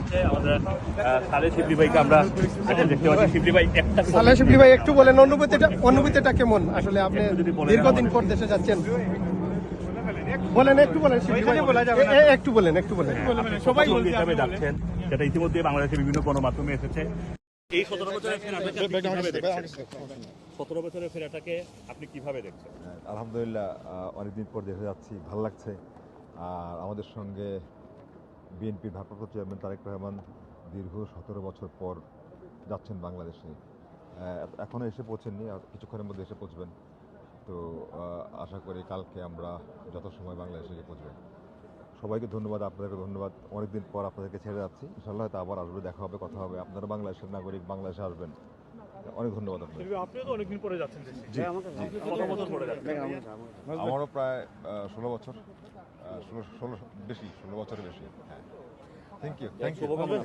হচ্ছে আমাদের সালেহ শিবলি ভাইকে আমরা দেখতে পাচ্ছি। শিবলি ভাই একটা সালেহ শিবলি ভাই একটু বলেন অনুভূতিটা কেমন? আসলে আপনি দীর্ঘদিন পর দেশে যাচ্ছেন, বলেন একটু বলেন শিবলি ভাই, একটু বলেন সবাই হিসাবে যাচ্ছেন, যেটা ইতিমধ্যে বাংলাদেশের বিভিন্ন গণমাধ্যমে এসেছে। এই 17 বছরের ফেরাটাকে আপনি কিভাবে দেখছেন? 17 বছরের ফেরাটাকে আপনি কিভাবে দেখছেন? আলহামদুলিল্লাহ, অনেকদিন পর দেশে যাচ্ছি, ভালো লাগছে। আর আমাদের সঙ্গে বিএনপির ভারপ্রাপ্ত চেয়ারম্যান তারেক রহমান দীর্ঘ 17 বছর পর যাচ্ছেন বাংলাদেশে। এখনও এসে পৌঁছেননি, আর কিছুক্ষণের মধ্যে এসে পৌঁছবেন। তো আশা করি কালকে আমরা যথাসময় বাংলাদেশে গিয়ে পৌঁছবেন। সবাইকে ধন্যবাদ, আপনাদেরকে ধন্যবাদ। অনেকদিন পর আপনাদেরকে ছেড়ে যাচ্ছি, ইনশাআল্লাহ হয়তো আবার আসবে, দেখা হবে, কথা হবে। আপনারা বাংলাদেশের নাগরিক, বাংলাদেশে আসবেন। অনেক ধন্যবাদ আপনাদের। আপনিও তো অনেকদিন পরে যাচ্ছেন দেশে। জি, কত বছর পরে যাচ্ছেন? আমারও প্রায় 16 বছর, 16 বছরের বেশি। হ্যাঁ, থ্যাংক ইউ। শুভকামনা।